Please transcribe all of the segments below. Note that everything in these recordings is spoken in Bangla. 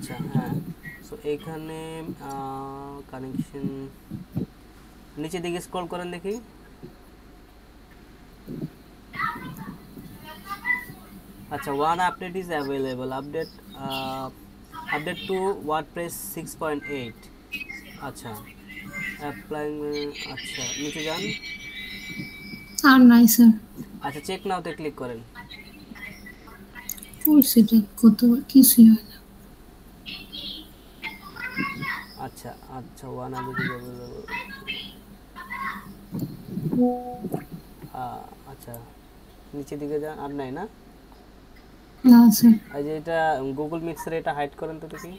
আচ্ছা হ্যাঁ, সো এইখানে কানেকশন নিচের দিকে স্ক্রল করেন দেখি। আচ্ছা, one update is available, update to WordPress 6.8। আচ্ছা, অ্যাপ্লাই, আচ্ছা নিচে যান। আর নাই স্যার। আচ্ছা, চেক নাওতে ক্লিক করেন। ওই সেটা কতবার কিছুই হয় না। আচ্ছা আচ্ছা, ওয়ান আপডেট ইজ অ্যাভেলেবল। আচ্ছা, নিচের দিকে যান, আর নাই না? না স্যার। এই যে এটা গুগল মিক্সের, এটা হাইড করেন তো দেখি।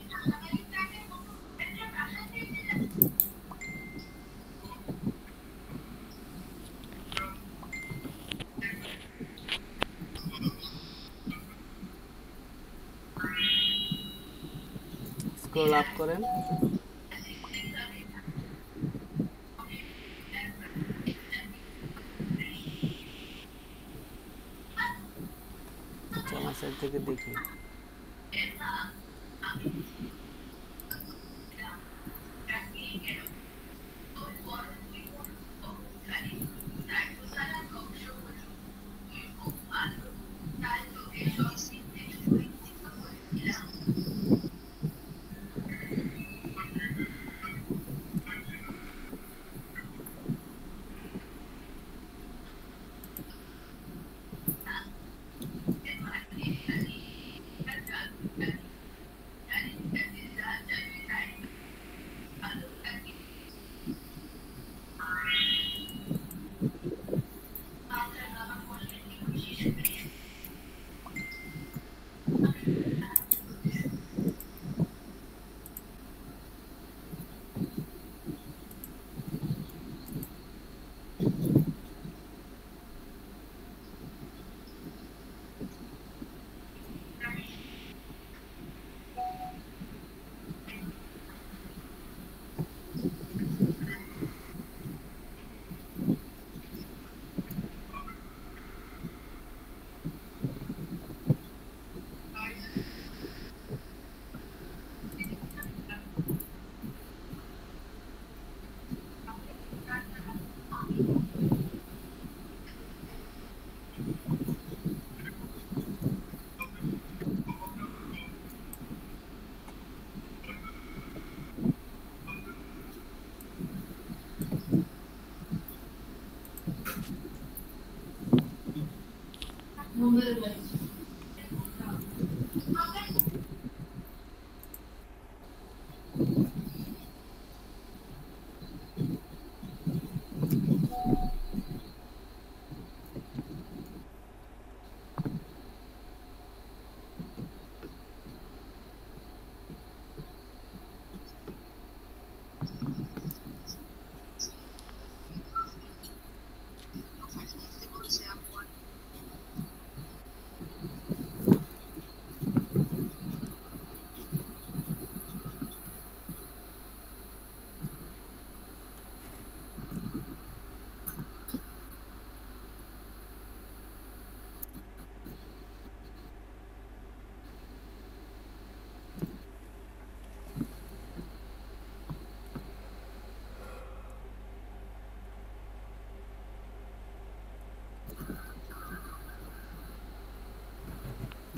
স্ক্রল আপ করেন। আচ্ছা, আমার সাইড থেকে দেখি।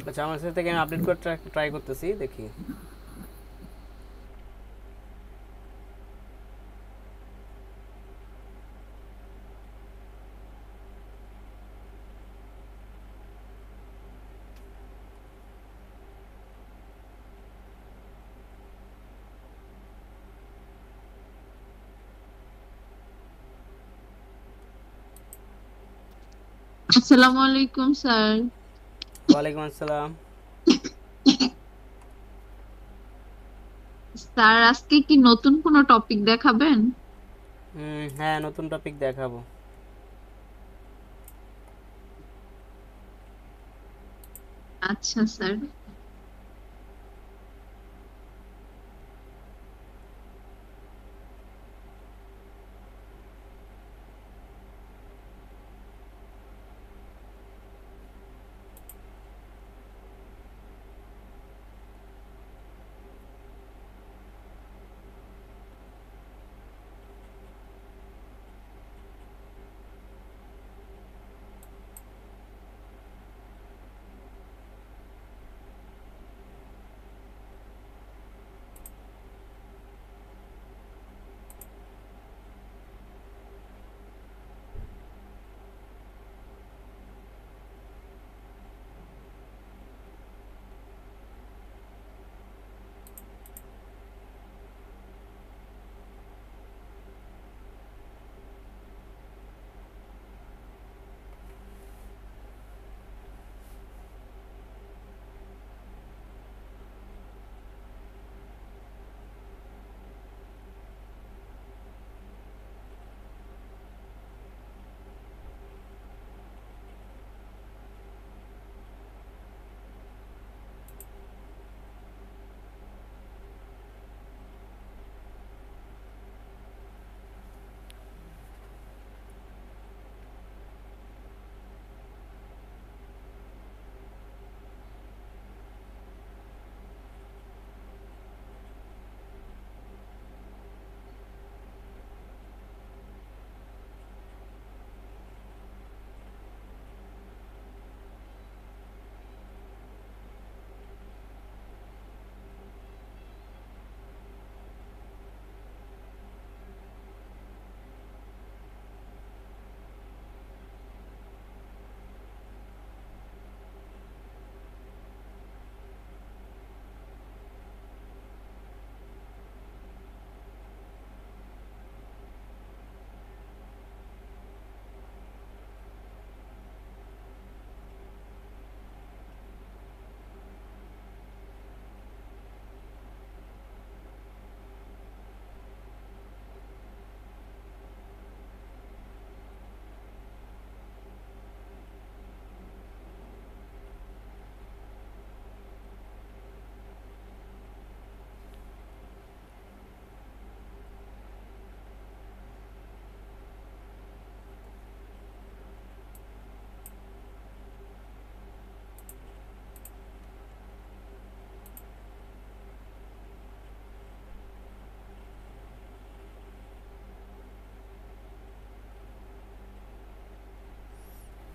আচ্ছা, আমার সাইড থেকে আমি আপডেট করে ট্রাই করতেছি, দেখি। আসসালামু আলাইকুম স্যার। ওয়ালাইকুম আসসালাম। স্যার আজকে কি নতুন কোনো টপিক দেখাবেন? হ্যাঁ, নতুন টপিক দেখাবো। আচ্ছা স্যার।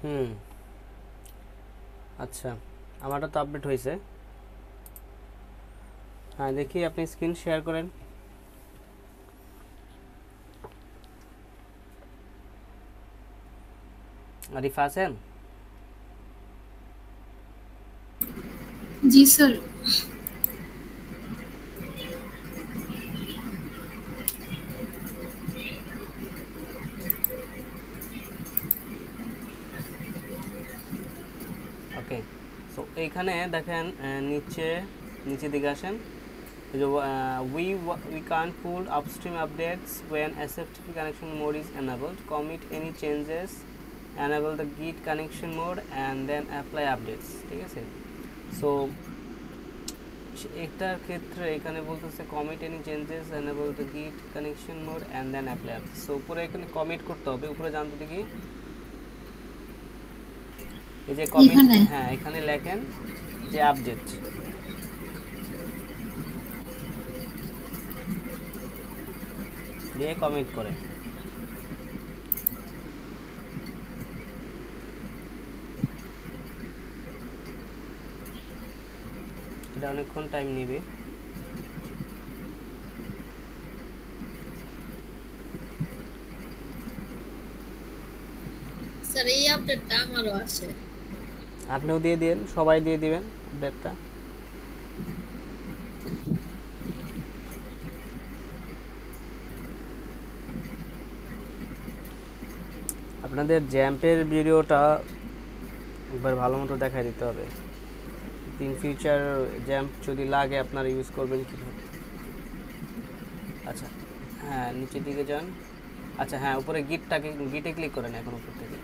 হুম, আচ্ছা, আমারটা তো আপডেট হয়েছে। হ্যাঁ, দেখি আপনি স্ক্রিন শেয়ার করেন। আরিফা আছেন? जी सर। ওকে, সো এইখানে দেখেন নিচে নিচে দিকে আসেন। We can't pull upstream updates when SFTP connection mode is enabled. Commit any changes, enable the git connection mode and then apply updates, ঠিক আছে? সো এটার ক্ষেত্রে এখানে বলতেছে commit any changes, enable the git connection mode and then apply updates. So উপরে এখানে কমিট করতে হবে, উপরে জানতে দেখি এই যে কমিট, হ্যাঁ এখানে লেখেন যে আপডেট দিয়ে কমিট করে। এটা অনেকক্ষণ টাইম নেবে। স্যার এই আপডেটটা আমারও আছে। আপনিও দিয়ে দিন, সবাই দিয়ে দিবেন আপডেটটা। আপনাদের জ্যাম্পের ভিডিওটা একবার ভালো মতো দেখাই দিতে হবে। ইন ফিউচার জ্যাম্প যদি লাগে আপনারা ইউজ করবেন কীভাবে। আচ্ছা, হ্যাঁ নিচের দিকে যান। আচ্ছা হ্যাঁ, উপরে গিটে ক্লিক করেন এখন উপর থেকে।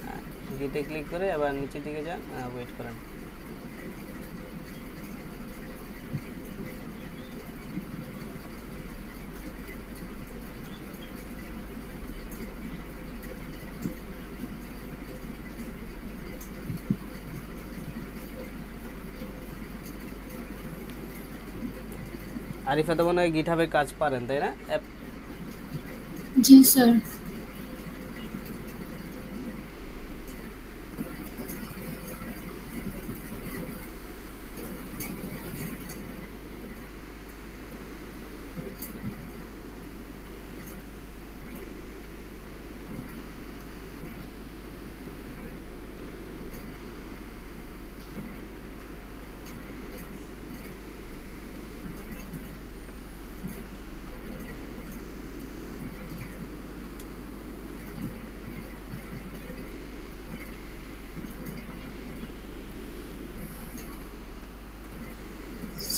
হ্যাঁ, গিটে ক্লিক করে আবার নিচের দিকে যান, ওয়েট করেন। আরিফা তো মনে হয় গিটহাবে কাজ পারেন, তাই না? जी सर।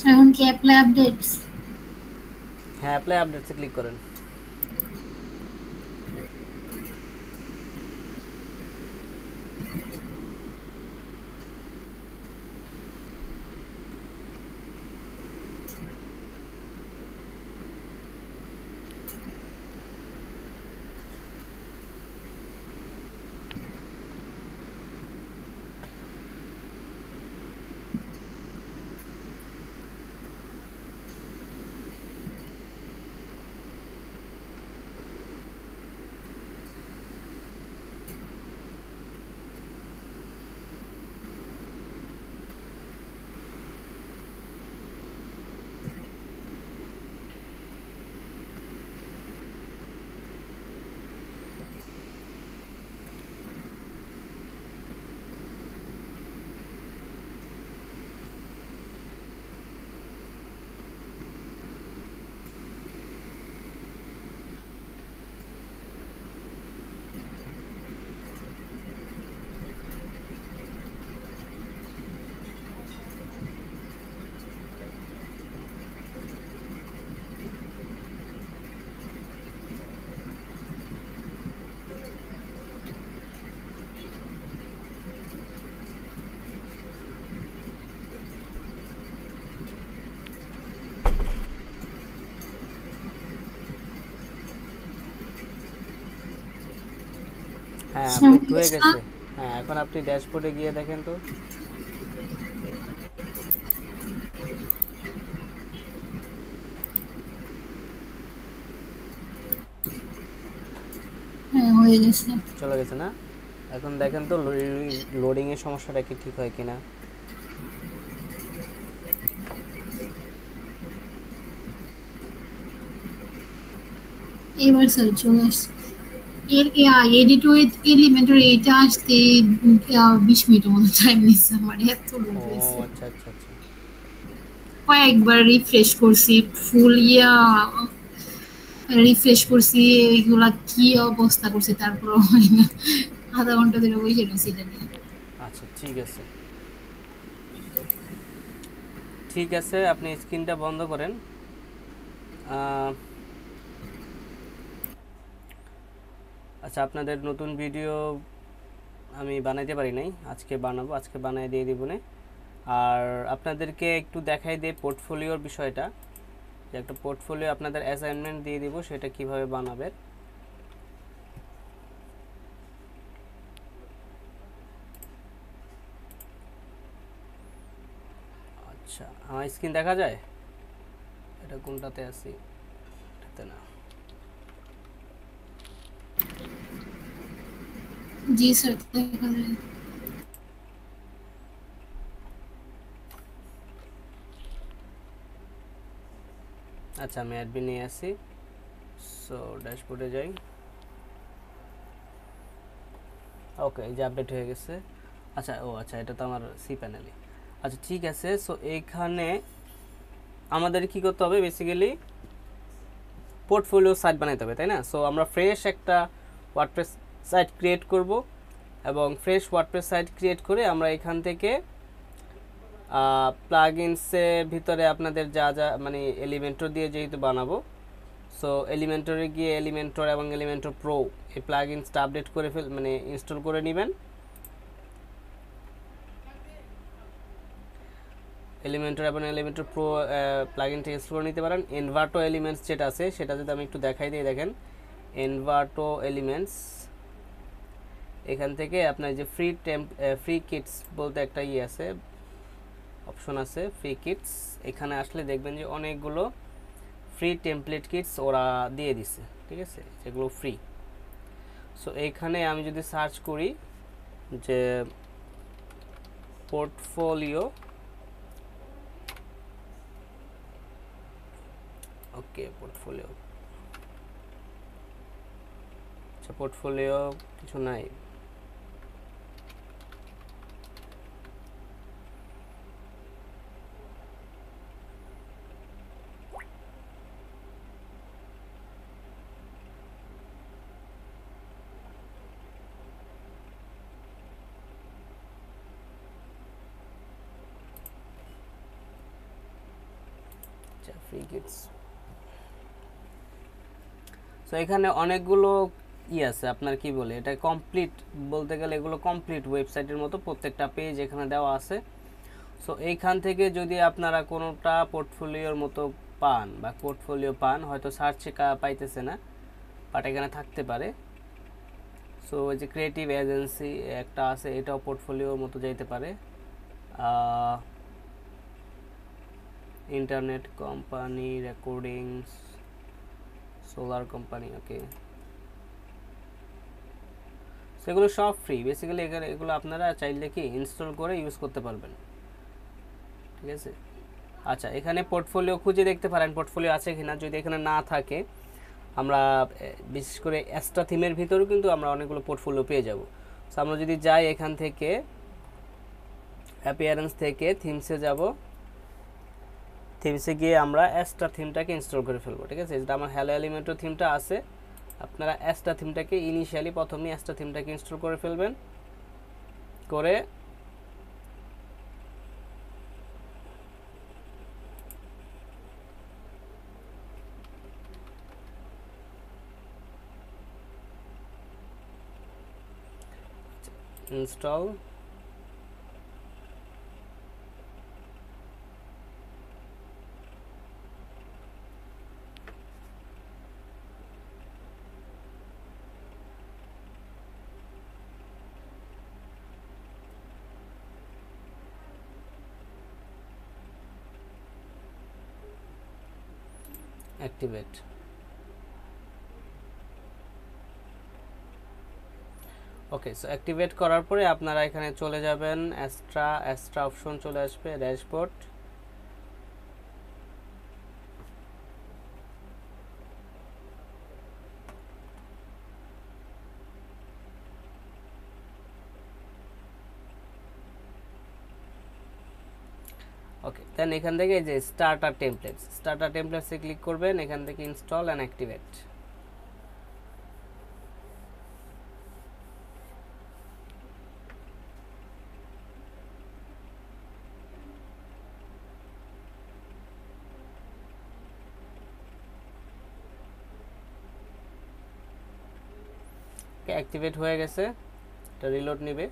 सर उनके अप्लाई अपडेट्स। হ্যাঁ, অ্যাপ্লাই আপডেটসে ক্লিক করেন। হ্যাঁ, আপডেট হয়ে গেছে। হ্যাঁ, এখন আপনি ড্যাশবোর্ডে গিয়ে দেখেন তো। হয়ে গেছে। চলে গেছে না? এখন দেখেন তো লোডিং এর সমস্যাটা কি ঠিক হয় কিনা। এবার স্যার চলে আসছে। এর এডিট উইথ এলিমেন্টর এটা আসতে 20 মিনিটের মতো টাইম নিচ্ছে আমার, এত লোড ও হয়েছে। আচ্ছা আচ্ছা আচ্ছা। কয়েকবার রিফ্রেশ করছি, ফুল রিফ্রেশ করছি, এইগুলা কি অবস্থা করছি, তারপর হয় না। আধা ঘন্টা ধরে বসে রয়েছি এটা নিয়ে। আচ্ছা ঠিক আছে, ঠিক আছে, আপনি স্ক্রিনটা বন্ধ করেন। আচ্ছা, আপনাদের নতুন ভিডিও আমি বানাইতে পারি নাই, আজকে বানাবো, আজকে বানাই দিয়ে দিব না। আর আপনাদেরকে একটু দেখাই দিই পোর্টফোলিওর বিষয়টা, যে একটা পোর্টফোলিও আপনাদের অ্যাসাইনমেন্ট দিয়ে দিব, সেটা কিভাবে বানাবে। আচ্ছা, আমার স্ক্রিন দেখা যায়? এটা কোনটাতে আছি? এটাতে না। জি স্যার, দেখা যায়। আচ্ছা, আমি অ্যাডমিন নিয়ে আসি। সো ড্যাশবোর্ডে যাই। ওকে, এই যে আপডেট হয়ে গেছে। আচ্ছা, ও আচ্ছা, এটা তো আমার সি প্যানেলে। আচ্ছা ঠিক আছে, সো এইখানে আমাদের কি করতে হবে, বেসিক্যালি পোর্টফোলিও সাইট বানাইতে হবে, তাই না? সো আমরা ফ্রেশ একটা ওয়ার্ডপ্রেস সাইট ক্রিয়েট করব, এবং ফ্রেশ ওয়ার্ডপ্রেস সাইট ক্রিয়েট করে আমরা এখান থেকে প্লাগইনসের ভিতরে আপনাদের যা যা মানে এলিমেন্টর দিয়ে যেহেতু বানাবো, সো এলিমেন্টরে গিয়ে এলিমেন্টর এবং এলিমেন্টর প্রো এই প্লাগইনসটা আপডেট করে মানে ইনস্টল করে নেবেন। এলিমেন্টর এবং এলিমেন্টর প্রো প্লাগইনটা ইনস্টল করে নিতে পারেন। এনভার্টো এলিমেন্টস যেটা আছে সেটা যদি আমি একটু দেখাই দিই, দেখেন এনভার্টো এলিমেন্টস, এখান থেকে আপনার যে ফ্রি কিটস বলতে একটা আছে, অপশন আছে ফ্রি কিটস, এখানে আসলে দেখবেন যে অনেকগুলো ফ্রি টেমপ্লেট কিটস ওরা দিয়ে দিছে, ঠিক আছে, যেগুলো ফ্রি। সো এইখানে আমি যদি সার্চ করি যে পোর্টফোলিও, ওকে পোর্টফোলিও, আচ্ছা পোর্টফোলিও কিছু নাই। আচ্ছা ফ্রি কিটস, সো এখানে অনেকগুলো আছে, আপনার কি বলে এটা কমপ্লিট বলতে গেলে, এগুলো কমপ্লিট ওয়েবসাইটের মতো প্রত্যেকটা পেজ এখানে দেওয়া আছে। সো এইখান থেকে যদি আপনারা কোনোটা পোর্টফোলিওর মতো পান বা পোর্টফোলিও পান, হয়তো সার্চে পাইতেছে না, বাট এখানে থাকতে পারে। সো ওই যে ক্রিয়েটিভ এজেন্সি একটা আছে, এটাও পোর্টফোলিওর মতো যাইতে পারে। Internet company, recordings, solar company, okay, সেগুলো সব ফ্রি বেসিক্যালি। এগুলো আপনারা চাইলে কি ইনস্টল করে ইউজ করতে পারবেন, ঠিক আছে। আচ্ছা, এখানে পোর্টফোলিও খুঁজে দেখতে পারেন পোর্টফোলিও আছে কিনা, যদি এখানে না থাকে আমরা বিশেষ করে অ্যাস্ট্রা থিমের ভিতরেও কিন্তু আমরা অনেকগুলো পোর্টফোলিও পেয়ে যাব। সো আমরা যদি যাই এখান থেকে অ্যাপিয়ারেন্স থেকে থিমসে যাব, থিমসে গিয়ে আমরা অ্যাস্ট্রা থিমটাকে ইনস্টল করে ফেলবো, ঠিক আছে। যেটা আমার হ্যালো এলিমেন্টর থিমটা আছে, আপনারা অ্যাস্ট্রা থিমটাকে ইনিশিয়ালি প্রথমে অ্যাস্ট্রা থিমটাকে ইনস্টল করে ফেলবেন, করে ইনস্টল, অ্যাক্টিভেট। ওকে, সো অ্যাক্টিভেট করার পরে আপনারা এখানে চলে যাবেন, এক্সট্রা অপশন চলে আসবে, ড্যাশবোর্ড। ওকে, দেন এখান থেকে এই যে স্টার্টার টেমপ্লেটসে ক্লিক করবেন, এখান থেকে ইনস্টল অ্যান্ড অ্যাক্টিভেট। অ্যাক্টিভেট হয়ে গেছে, এটা রিলোড নেবে।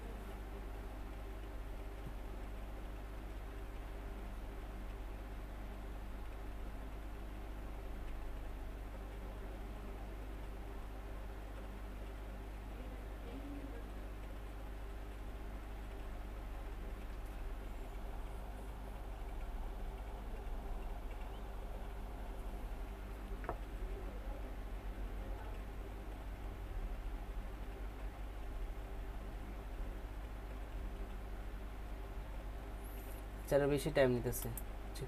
আরো বেশি টাইম নিতেছে।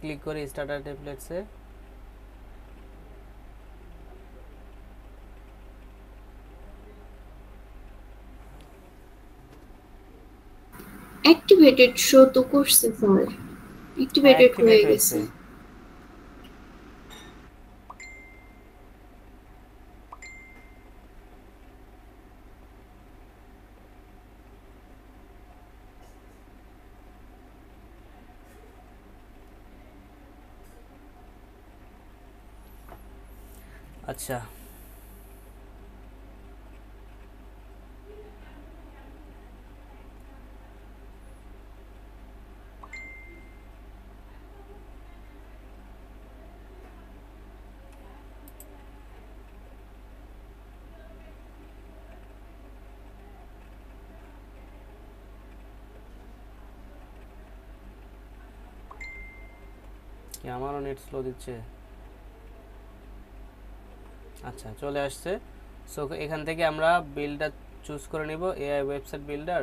ক্লিক করে স্টার্টার টেমপ্লেটসে, অ্যাক্টিভেটেড শো তো করছে স্যার, অ্যাক্টিভেটেড হয়ে গেছে। আচ্ছা কি আমারও নেট স্লো দিচ্ছে। আচ্ছা চলে আসছে। সো এখান থেকে আমরা বিল্ডার চুজ করে নিব, AI website builder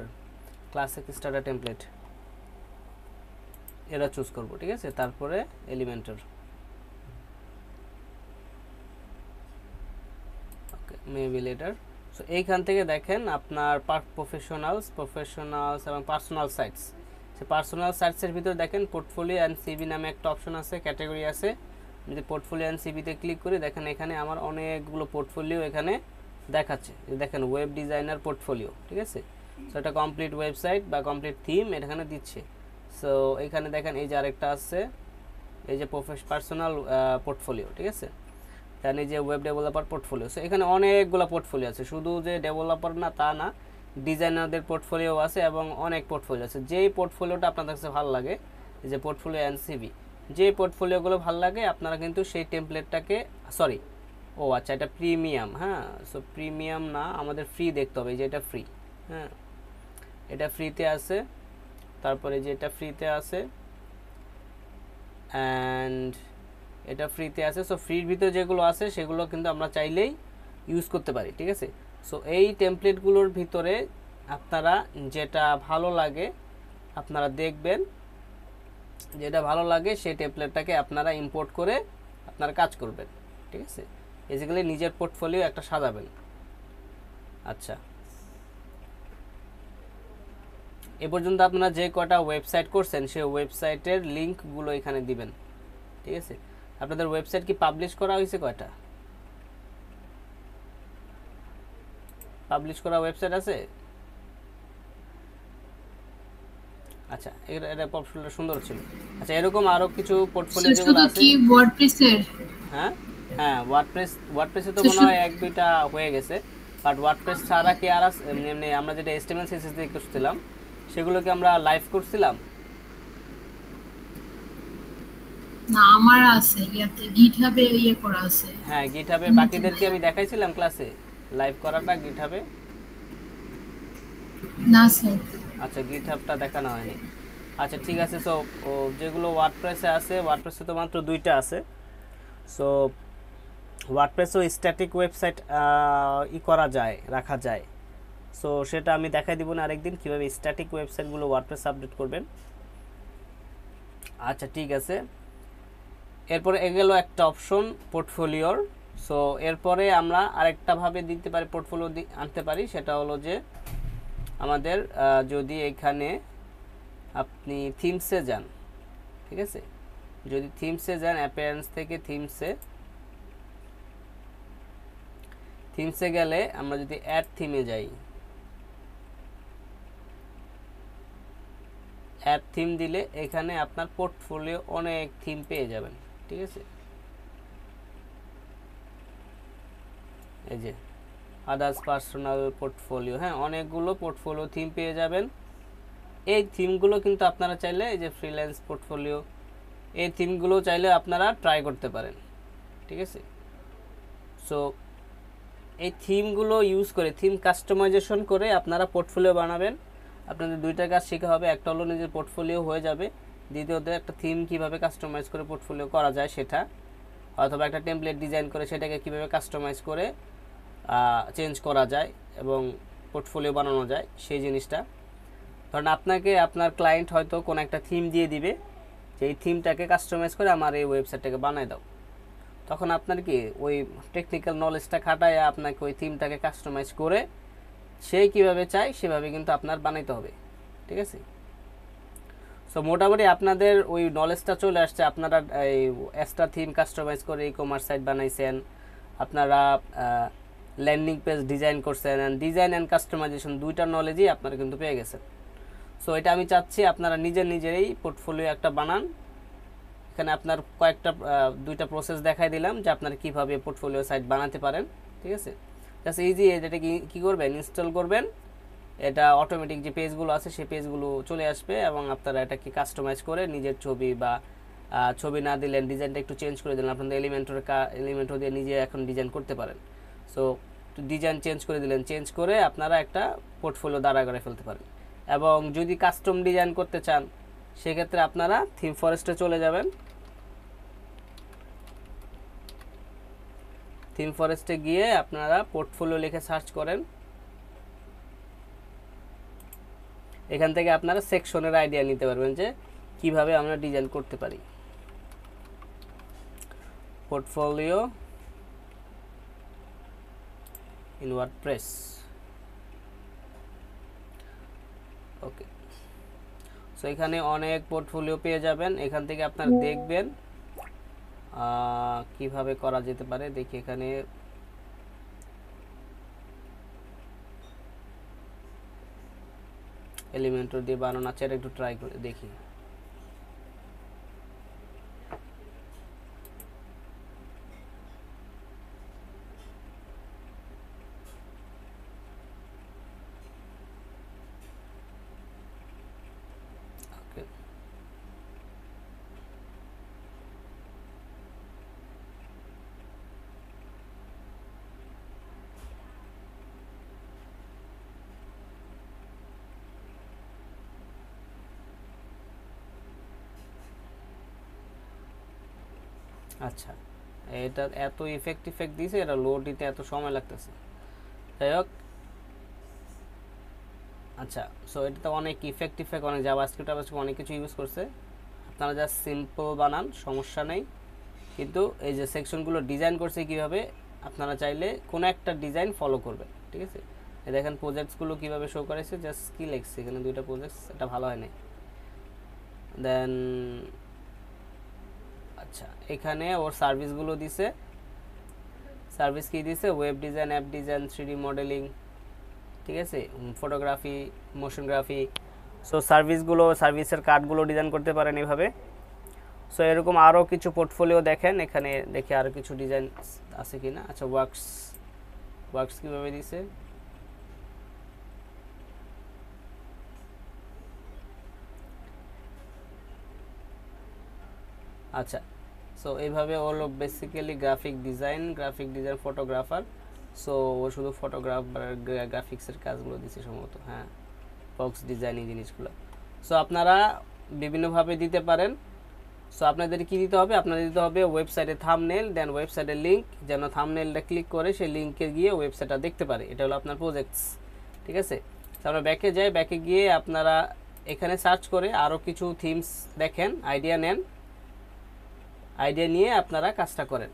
classic starter template এরা চুজ করব, ঠিক আছে। তারপরে এলিমেন্টর, ওকে মেবি লেটার। সো এইখান থেকে দেখেন আপনার প্রফেশনালস এবং পার্সোনাল সাইটস। সে পার্সোনাল সাইটসের ভিতরে দেখেন পোর্টফোলিও অ্যান্ড সিভি নামে একটা অপশন আছে, ক্যাটাগরি আছে। যদি পোর্টফোলিও অ্যান্ড সিভিতে ক্লিক করি দেখেন এখানে আমার অনেকগুলো পোর্টফোলিও এখানে দেখাচ্ছে। দেখেন ওয়েব ডিজাইনার পোর্টফোলিও, ঠিক আছে। সো এটা কমপ্লিট ওয়েবসাইট বা কমপ্লিট থিম এখানে দিচ্ছে। সো এখানে দেখেন এই যে আরেকটা আছে, এই যে পার্সোনাল পোর্টফোলিও, ঠিক আছে। দেন এই যে ওয়েব ডেভেলপার পোর্টফোলিও। সো এখানে অনেকগুলো পোর্টফোলিও আছে, শুধু যে ডেভেলপার না তা না, ডিজাইনারদের পোর্টফোলিও আছে এবং অনেক পোর্টফোলিও আছে। যেই পোর্টফোলিওটা আপনাদের কাছে ভালো লাগে, এই যে পোর্টফোলিও অ্যান্ড সিভি, যে পোর্টফোলিওগুলো ভালো লাগে আপনারা কিন্তু সেই টেমপ্লেটটাকে আচ্ছা এটা প্রিমিয়াম, হ্যাঁ। সো প্রিমিয়াম না, আমাদের ফ্রি দেখতে হবে, যে এটা ফ্রি, হ্যাঁ এটা ফ্রিতে আছে। তারপরে যে এটা ফ্রিতে আছে অ্যান্ড এটা ফ্রিতে আছে। সো ফ্রির ভিতরে যেগুলো আছে সেগুলো কিন্তু আমরা চাইলেই ইউজ করতে পারি, ঠিক আছে। সো এই টেমপ্লেটগুলোর ভিতরে আপনারা যেটা ভালো লাগে আপনারা দেখবেন, যেটা ভালো লাগে সেই টেমপ্লেটটাকে আপনারা ইম্পোর্ট করে আপনারা কাজ করবেন, ঠিক আছে। বেসিক্যালি নিজের পোর্টফোলিও একটা সাজাবেন। আচ্ছা এ পর্যন্ত আপনারা যে কটা ওয়েবসাইট করছেন সেই ওয়েবসাইটের লিঙ্কগুলো এখানে দিবেন, ঠিক আছে। আপনাদের ওয়েবসাইট কি পাবলিশ করা হয়েছে কয়টা? পাবলিশ করা ওয়েবসাইট আছে? আচ্ছা এটা পোর্টফোলিওটা সুন্দর ছিল। আচ্ছা এরকম আরো কিছু পোর্টফোলিও যেগুলো আছে কি ওয়ার্ডপ্রেসের? হ্যাঁ ওয়ার্ডপ্রেসে তো মনে হয় এক দুইটা হয়ে গেছে, বাট ওয়ার্ডপ্রেস ছাড়া কি আর এমনি আমরা যেটা HTML CSS দিয়ে করছিলাম সেগুলো কি আমরা লাইভ করছিলাম? না আমার আছে, ইয়াতে গিটহাবে ইয়ে করা আছে। হ্যাঁ গিটহাবে বাকিদেরকে আমি দেখাইছিলাম ক্লাসে লাইভ করাটা গিটহাবে। না স্যার। আচ্ছা গিটহাবটা দেখানো হয়নি। আচ্ছা ঠিক আছে। সো যেগুলো ওয়ার্ডপ্রেসে আছে, ওয়ার্ডপ্রেসে তো মাত্র দুইটা আছে। সো ওয়ার্ডপ্রেসও স্ট্যাটিক ওয়েবসাইট করা যায়, রাখা যায়। সো সেটা আমি দেখাই দিব না আরেকদিন কীভাবে স্ট্যাটিক ওয়েবসাইটগুলো ওয়ার্ডপ্রেস আপডেট করবেন। আচ্ছা ঠিক আছে, এরপরে এগুলো একটা অপশন পোর্টফোলিওর। সো এরপরে আমরা আরেকটাভাবে দিতে পারি, পোর্টফোলিও আনতে পারি, সেটা হলো যে আমাদের যদি এখানে আপনি থিমসে যান, ঠিক আছে, যদি থিমসে যান, অ্যাপিয়ারেন্স থেকে থিমসে গেলে আমরা যদি অ্যাড থিমে যাই, অ্যাড থিম দিলে এখানে আপনার পোর্টফোলিও অনেক থিম পেয়ে যাবেন, ঠিক আছে। এই যে আদার্স পার্সোনাল পোর্টফোলিও, হ্যাঁ, অনেকগুলো পোর্টফোলিও থিম পেয়ে যাবেন। এই থিমগুলো কিন্তু আপনারা চাইলে, এই যে ফ্রিল্যান্স পোর্টফোলিও, এই থিমগুলো চাইলে আপনারা ট্রাই করতে পারেন, ঠিক আছে। সো এই থিমগুলো ইউজ করে, থিম কাস্টমাইজেশন করে আপনারা পোর্টফোলিও বানাবেন। আপনাদের দুইটা কাজ শেখা হবে, একটা হলো নিজের পোর্টফোলিও হয়ে যাবে, দ্বিতীয়ত একটা থিম কিভাবে কাস্টমাইজ করে পোর্টফোলিও করা যায় সেটা, অথবা একটা টেমপ্লেট ডিজাইন করে সেটাকে কিভাবে কাস্টমাইজ করে চেঞ্জ করা যায় এবং পোর্টফোলিও বানানো যায় সেই জিনিসটা। কারণ আপনাকে আপনার ক্লায়েন্ট হয়তো কোনো একটা থিম দিয়ে দিবে যে এই থিমটাকে কাস্টমাইজ করে আমার এই ওয়েবসাইটটাকে বানায় দাও, তখন আপনার কি ওই টেকনিক্যাল নলেজটা খাটায় আপনাকে ওই থিমটাকে কাস্টমাইজ করে সে কীভাবে চায় সেভাবে কিন্তু আপনার বানাইতে হবে, ঠিক আছে। সো মোটামুটি আপনাদের ওই নলেজটা চলে আসছে, আপনারা এই এক্সট্রা থিম কাস্টমাইজ করে ই কমার্স সাইট বানাইছেন, আপনারা ল্যান্ডিং পেজ ডিজাইন করছেন, ডিজাইন অ্যান্ড কাস্টমাইজেশন দুইটা নলেজই আপনারা কিন্তু পেয়ে গেছেন। সো এটা আমি চাচ্ছি আপনারা নিজেরই পোর্টফোলিও একটা বানান। এখানে আপনার দুইটা প্রসেস দেখাই দিলাম যে আপনারা কীভাবে পোর্টফোলিও সাইট বানাতে পারেন, ঠিক আছে। জাস্ট ইজি, এটা কী করবেন, ইনস্টল করবেন, এটা অটোমেটিক যে পেজগুলো আছে সেই পেজগুলো চলে আসবে এবং আপনারা এটাকে কাস্টমাইজ করে নিজের ছবি বা ছবি না দিলেন, ডিজাইনটা একটু চেঞ্জ করে দিলেন, আপনাদের এলিমেন্টর দিয়ে নিজে এখন ডিজাইন করতে পারেন। সো ডিজাইন চেঞ্জ করে দিলেন, চেঞ্জ করে আপনারা একটা পোর্টফোলিও দাঁড়া করে ফেলতে পারেন। এবং যদি কাস্টম ডিজাইন করতে চান সেক্ষেত্রে আপনারা থিম ফরেস্টে চলে যাবেন, থিম ফরেস্টে গিয়ে আপনারা পোর্টফোলিও লিখে সার্চ করেন, এখান থেকে আপনারা সেকশনের আইডিয়া নিতে পারবেন যে কিভাবে আমরা ডিজাইন করতে পারি। Portfolio in WordPress, okay. So এখানে অনেক পোর্টফোলিও পেয়ে যাবেন, এখান থেকে আপনারা দেখবেন কিভাবে করা যেতে পারে। দেখি এখানে এলিমেন্টর দিয়ে বানানো আছে, এটা একটু ট্রাই করে দেখি। আচ্ছা, এটা এত ইফেক্ট দিয়েছে, এটা লোড দিতে এত সময় লাগতেছে, যাই হোক। আচ্ছা, সো এটাতে অনেক ইফেক্ট অনেক জাভাস্ক্রিপ্ট অনেক কিছু ইউজ করছে। আপনারা জাস্ট সিম্পল বানান, সমস্যা নেই। কিন্তু এই যে সেকশনগুলো ডিজাইন করছে কীভাবে, আপনারা চাইলে কোনো একটা ডিজাইন ফলো করবেন, ঠিক আছে। দেখেন প্রজেক্টসগুলো কীভাবে শো করেছে, জাস্ট কি লিখছে এখানে, দুইটা প্রজেক্টস, এটা ভালো হয় নাই। দেন আচ্ছা, এখানে ওর সার্ভিসগুলো দিছে, সার্ভিস কি দিছে, web design, app design, 3D modelling, ঠিক আছে, ফটোগ্রাফি, মোশনগ্রাফি। সো সার্ভিসের কার্ডগুলো ডিজাইন করতে পারেন এভাবে। সো এরকম আরও কিছু পোর্টফোলিও দেখেন, এখানে দেখে আরও কিছু ডিজাইন আছে কি না। আচ্ছা, ওয়ার্কস কীভাবে দিছে, আচ্ছা। সো এইভাবে হলো basically graphic design photographer. So ও শুধু গ্রাফিক্সের কাজগুলো দিচ্ছে সম্ভবত, হ্যাঁ, বক্স ডিজাইন এই জিনিসগুলো। সো আপনারা বিভিন্নভাবে দিতে পারেন। সো আপনাদের কি দিতে হবে, আপনাদের দিতে হবে ওয়েবসাইটের থাম্বনেল, দেন ওয়েবসাইটের লিঙ্ক, যেন থাম্বনেলটা ক্লিক করে সেই লিঙ্কে গিয়ে ওয়েবসাইটটা দেখতে পারে। এটা হলো আপনার প্রজেক্টস, ঠিক আছে। তারপরে ব্যাকে যাই, ব্যাকে গিয়ে আপনারা এখানে সার্চ করে আরও কিছু থিমস দেখেন, আইডিয়া নেন, আইডিয়া নিয়ে আপনারা কাজটা করেন,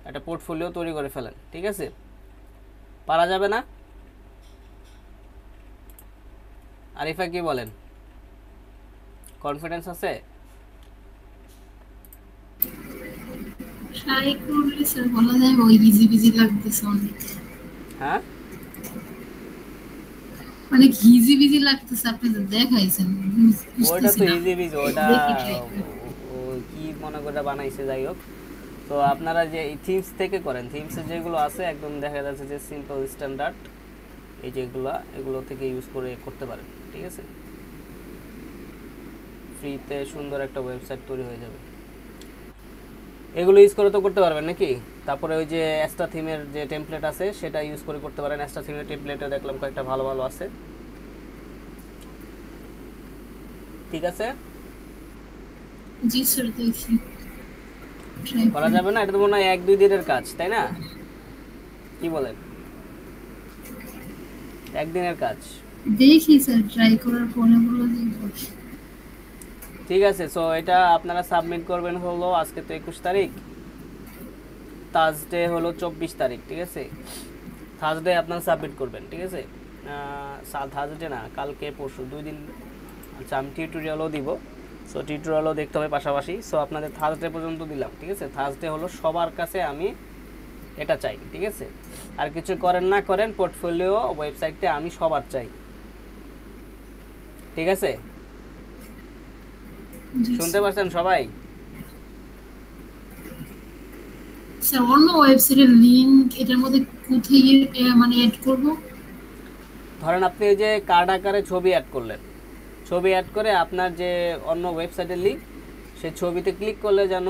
একটা পোর্টফোলিও তৈরি করে ফেলেন। ঠিক আছে, পারা যাবে না? আরিফা কি বলেন, কনফিডেন্স আছে? ট্রাই করলে স্যার বলা যায় ওই ইজি বিজি লাগতেছে অনেক, হ্যাঁ, অনেক ইজি বিজি লাগতেছে। আপনি তো দেখাইছেন, ওইটা বুঝতেছি তো না। ইজি বিজ, ওটা দেখি try করে। কি মনে করে বানাইছে, যাই হোক। তো আপনারা যে এই থিমস থেকে করেন, থিমসে যেগুলো আছে একদম দেখা যাচ্ছে যে সিম্পল স্ট্যান্ডার্ড, এই যেগুলো এগুলো থেকে ইউজ করে করতে পারেন। ঠিক আছে, ফ্রিতে সুন্দর একটা ওয়েবসাইট তৈরি হয়ে যাবে। এগুলো ইউজ করে তো করতে পারবেন নাকি? তারপরে ওই যে অ্যাস্ট্রা থিমের যে টেমপ্লেট আছে সেটা ইউজ করে করতে পারেন। অ্যাস্ট্রা থিমের টেমপ্লেটে দেখলাম কয়েকটা ভালো ভালো আছে। ঠিক আছে, জি স্যার দেখি, ট্রাই করা যাবে না? এটা তো মনে হয় 1-2 দিনের কাজ, তাই না? কি বলেন, একদিনের কাজ? দেখি স্যার, ট্রাই করার পরে বলে দেখব। ঠিক আছে, সো এটা আপনারা সাবমিট করবেন হলো, আজকে তো 21 তারিখ, থার্সডে হলো 24 তারিখ। ঠিক আছে, থার্সডে আপনারা সাবমিট করবেন। ঠিক আছে, থার্সডে না, কালকে পরশু 2 দিন। আচ্ছা, আমি টিউটোরিয়ালও দিব, সো টিউটোরিয়ালও দেখতে হবে পাশাপাশি। সো আপনাদের থার্সডে পর্যন্ত দিলাম। ঠিক আছে, থার্সডে হলো সবার কাছে আমি এটা চাই। ঠিক আছে, আর কিছু করেন না করেন, পোর্টফোলিও ওয়েবসাইটে আমি সবার চাই। ঠিক আছে, জি শুনতে পাচ্ছেন সবাই? স্যার, অন্য ওয়েবসাইটের লিংক এটার মধ্যে কোথায় মানে অ্যাড করব? ধরেন আপনি এই যে কার্ড আকারে ছবি অ্যাড করলেন, ছবি অ্যাড করে আপনার যে অন্য ওয়েবসাইটের লিঙ্ক, সেই ছবিতে ক্লিক করলে যেন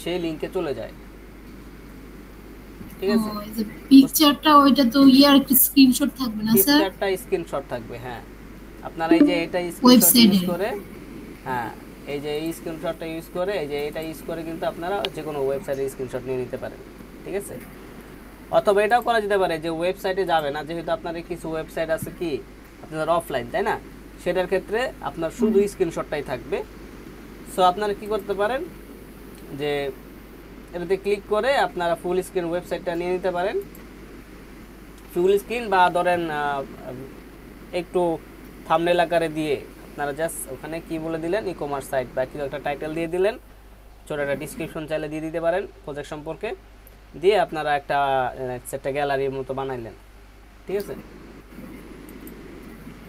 সেই লিঙ্কে চলে যায়। ঠিক আছে, পিকচারটা ওইটা তো ইয়ার একটা স্ক্রিনশট থাকবে না স্যার? পিকচারটা স্ক্রিনশট থাকবে, হ্যাঁ। আপনারা এই যে এটা স্ক্রিনশট ইউজ ওয়েবসাইটে করে, হ্যাঁ, এই যে এই স্ক্রিনশটটা ইউজ করে, এই যে এটা ইউজ করে কিন্তু আপনারা যে কোনো ওয়েবসাইটের স্ক্রিনশট নিয়ে নিতে পারেন। ঠিক আছে, অথবা এটাও করা যেতে পারে যে ওয়েবসাইটে যাবে না, যেহেতু আপনাদের কিছু ওয়েবসাইট আছে কি আপনাদের অফলাইন, তাই না? সেটার ক্ষেত্রে আপনার শুধু স্ক্রিনশটটাই থাকবে। সো আপনারা কি করতে পারেন, যে এটাতে ক্লিক করে আপনারা ফুল স্ক্রিন ওয়েবসাইটটা নিয়ে নিতে পারেন। ফুল স্ক্রিন বা ধরেন একটু থাম্বনেল আকারে দিয়ে আপনারা জাস্ট ওখানে কি বলে দিলেন, ই কমার্স সাইট বা কিছু একটা টাইটেল দিয়ে দিলেন, ছোট একটা ডিসক্রিপশন চাইলে দিয়ে দিতে পারেন প্রজেক্ট সম্পর্কে, দিয়ে আপনারা একটা গ্যালারির মতো বানাইলেন। ঠিক আছে,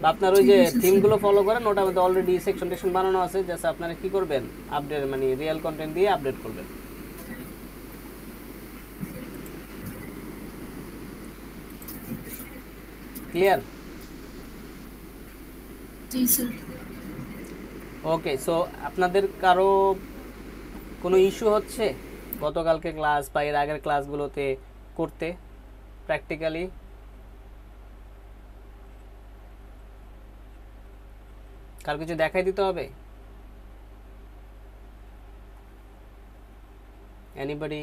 বা আপনার ওই যে থিমগুলো ফলো করেন, ওটার মধ্যে অলরেডি সেকশন টেকশন বানানো আছে, জাস্ট আপনারা কি করবেন, আপডেট মানে রিয়েল কন্টেন্ট দিয়ে আপডেট করবেন। ক্লিয়ার? জি স্যার। ওকে, সো আপনাদের কারো কোনো ইস্যু হচ্ছে গতকালকে ক্লাস বা এর আগের ক্লাসগুলোতে করতে প্র্যাকটিক্যালি? কার কিছু দেখাই দিতে হবে? এনিবডি?